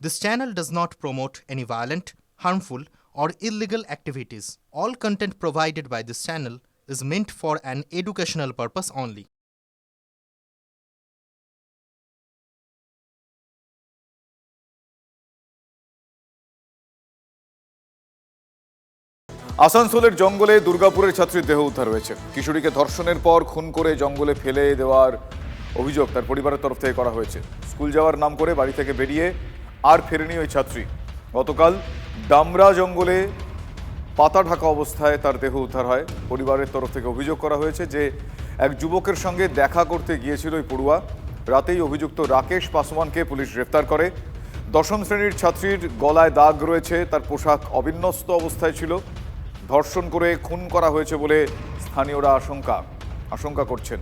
This channel does not promote any violent, harmful, or illegal activities. All content provided by this channel is meant for an educational purpose only. আসানসোলের জঙ্গলে দুর্গাপুরের ছাত্রীর দেহ উদ্ধার হয়েছে। কিশোরীকে ধর্ষণের পর খুন করে জঙ্গলে ফেলে দেওয়ার অভিযোগ তার পরিবারের তরফ থেকে করা হয়েছে। স্কুল যাওয়ার নাম করে বাড়ি থেকে বেরিয়ে আর ফেরেনি ওই ছাত্রী। গতকাল ডামরা জঙ্গলে পাতা ঢাকা অবস্থায় তার দেহ উদ্ধার হয়। পরিবারের তরফ থেকে অভিযোগ করা হয়েছে যে এক যুবকের সঙ্গে দেখা করতে গিয়েছিল ওই পড়ুয়া। রাতেই অভিযুক্ত রাকেশ পাসওয়ানকে পুলিশ গ্রেফতার করে। দশম শ্রেণীর ছাত্রীর গলায় দাগ রয়েছে, তার পোশাক অবিন্যস্ত অবস্থায় ছিল। ধর্ষণ করে খুন করা হয়েছে বলে স্থানীয়রা আশঙ্কা করছেন।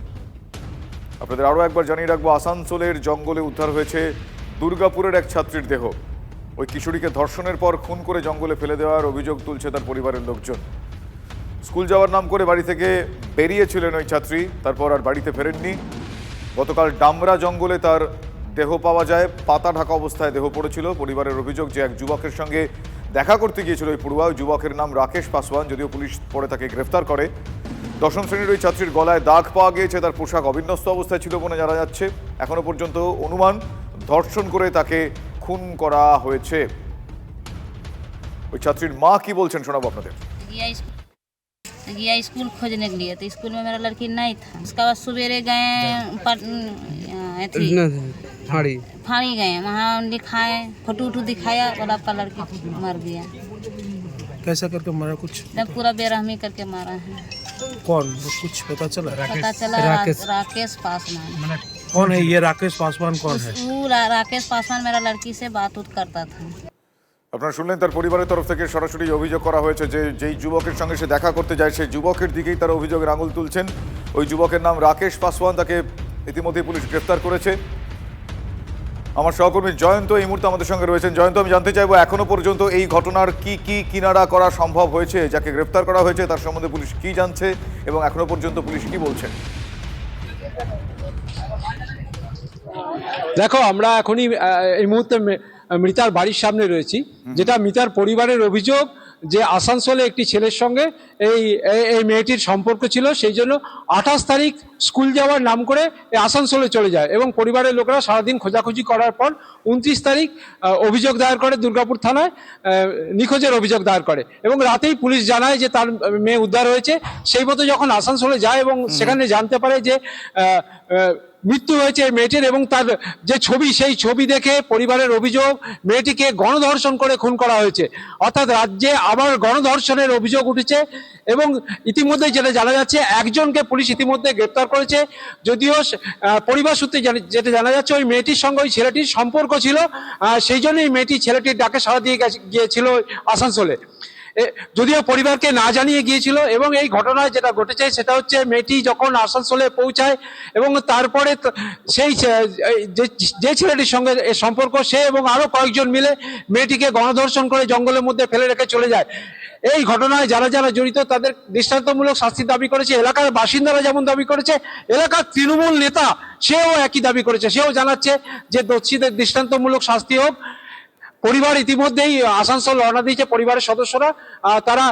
আপনাদের আরও একবার জানিয়ে রাখবো, আসানসোলের জঙ্গলে উদ্ধার হয়েছে দুর্গাপুরের এক ছাত্রীর দেহ। ওই কিশোরীকে ধর্ষণের পর খুন করে জঙ্গলে ফেলে দেওয়ার অভিযোগ তুলছে তার পরিবারের লোকজন। স্কুল যাওয়ার নাম করে বাড়ি থেকে বেরিয়েছিলেন ওই ছাত্রী, তারপর আর বাড়িতে ফেরেননি। গতকাল ডামরা জঙ্গলে তার দেহ পাওয়া যায়, পাতা ঢাকা অবস্থায় দেহ পড়েছিল। পরিবারের অভিযোগ যে এক যুবকের সঙ্গে দেখা করতে গিয়েছিল ওই পড়ুয়া। ওই যুবকের নাম রাকেশ পাসওয়ান, যদিও পুলিশ পরে তাকে গ্রেফতার করে। দশম শ্রেণীর ওই ছাত্রীর গলায় দাগ পাওয়া গিয়েছে, তার পোশাক অবিন্যস্ত অবস্থায় ছিল বলে জানা যাচ্ছে। এখনো পর্যন্ত অনুমান ধর্ষণ করে তাকে খুন করা হয়েছে। ওই ছাত্রীর মা কি বলছেন শোনাবো আপনাদের। गया स्कूल खोजने के लिए, तो स्कूल में मेरा लड़की नहीं था। उसके बाद सवेरे गए फाड़ी गए, वहाँ लिखाए, फोटो उटू दिखाया और आपका लड़की मर गया। कैसा करके मारा कुछ? पूरा बेरहमी करके मारा है। कौन कुछ पता चला? पता चला राकेश पासवान। कौन है ये राकेश पासवान? कौन है वो? राकेश पासवान मेरा लड़की से बात उत करता था। আপনারা শুনলেন তার পরিবারের তরফ থেকে সরাসরি অভিযোগ করা হয়েছে যে যেই যুবকের সঙ্গে সে দেখা করতে যায় সেই যুবকের দিকেই তারা অভিযোগের আঙুল তুলছেন। ওই যুবকের নাম রাকেশ পাসওয়ান, তাকে ইতিমধ্যে পুলিশ গ্রেফতার করেছে। আমার সহকর্মী জয়ন্ত এই মুহূর্তে আমাদের সঙ্গে রয়েছেন। জয়ন্ত, আমি জানতে চাইবো এখনো পর্যন্ত এই ঘটনার কি কিনারা করা সম্ভব হয়েছে, যাকে গ্রেফতার করা হয়েছে তার সম্বন্ধে পুলিশ কি জানছে এবং এখনো পর্যন্ত পুলিশ কি বলছেন? দেখো, আমরা এখনই এই মুহূর্তে মৃতার বাড়ির সামনে রয়েছি, যেটা মৃতার পরিবারের অভিযোগ যে আসানসোলে একটি ছেলের সঙ্গে এই মেয়েটির সম্পর্ক ছিল। সেই জন্য 28 তারিখ স্কুল যাওয়ার নাম করে আসানসোলে চলে যায় এবং পরিবারের লোকেরা সারাদিন খোঁজাখুঁজি করার পর 29 তারিখ অভিযোগ দায়ের করে, দুর্গাপুর থানায় নিখোঁজের অভিযোগ দায়ের করে এবং রাতেই পুলিশ জানায় যে তার মেয়ে উদ্ধার হয়েছে। সেই মতো যখন আসানসোলে যায় এবং সেখানে জানতে পারে যে মৃত্যু হয়েছে মেয়েটির এবং তার যে ছবি, সেই ছবি দেখে পরিবারের অভিযোগ মেয়েটিকে গণধর্ষণ করে খুন করা হয়েছে। অর্থাৎ রাজ্যে আবার গণধর্ষণের অভিযোগ উঠেছে এবং ইতিমধ্যে যেটা জানা যাচ্ছে একজনকে পুলিশ ইতিমধ্যে গ্রেপ্তার করেছে। যদিও পরিবার সূত্রে যেটা জানা যাচ্ছে ওই মেয়েটির সঙ্গে ওই ছেলেটির সম্পর্ক ছিল, সেই জন্যই মেয়েটি ছেলেটির ডাকে সাড়া দিয়ে গিয়েছিল আসানসোলে, যদিও পরিবারকে না জানিয়ে গিয়েছিল। এবং এই ঘটনায় যেটা ঘটেছে সেটা হচ্ছে মেয়েটি যখন আসানসোলে পৌঁছায় এবং তারপরে সেই যে ছেলেটির সঙ্গে সম্পর্ক, সে এবং আরো কয়েকজন মিলে মেয়েটিকে গণধর্ষণ করে জঙ্গলের মধ্যে ফেলে রেখে চলে যায়। এই ঘটনায় যারা জড়িত তাদের দৃষ্টান্তমূলক শাস্তি দাবি করেছে এলাকার বাসিন্দারা, যেমন দাবি করেছে এলাকার তৃণমূল নেতা সেও একই দাবি করেছে। সেও জানাচ্ছে যে দোষীদের দৃষ্টান্তমূলক শাস্তি হোক। পরিবার ইতিমধ্যেই আসানসোল রওনা দিয়েছে, পরিবারের সদস্যরা তারা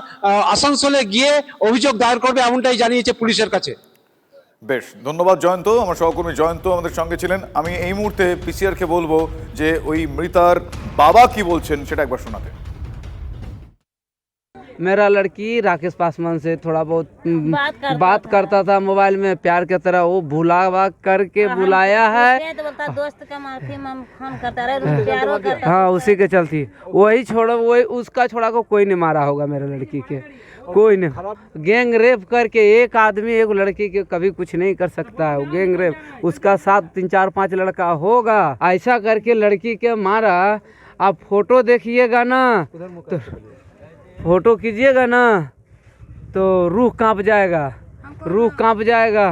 আসানসোলে গিয়ে অভিযোগ দায়ের করবে এমনটাই জানিয়েছে পুলিশের কাছে। বেশ, ধন্যবাদ জয়ন্ত। আমার সহকর্মী জয়ন্ত আমাদের সঙ্গে ছিলেন। আমি এই মুহূর্তে পিসিআরকে বলবো যে ওই মৃতার বাবা কি বলছেন সেটা একবার শোনাতে। मेरा लड़की राकेश पासवान से थोड़ा बहुत बात करता था मोबाइल में, प्यार की तरह वो भुलावा करके बुलाया है। दोस्त का माफी हम करता रहे, हाँ, उसी के चलती वही उसका छोड़ा को कोई नहीं मारा होगा मेरे लड़की के, कोई नहीं। गैंग रेप करके एक आदमी एक लड़की के कभी कुछ नहीं कर सकता है। गैंग रेप उसका साथ 3 4 5 लड़का होगा, ऐसा करके लड़की के मारा। आप फोटो देखिएगा ना, तो फोटो कीजिएगा ना तो रूह कांप जाएगा, रूह कांप जाएगा।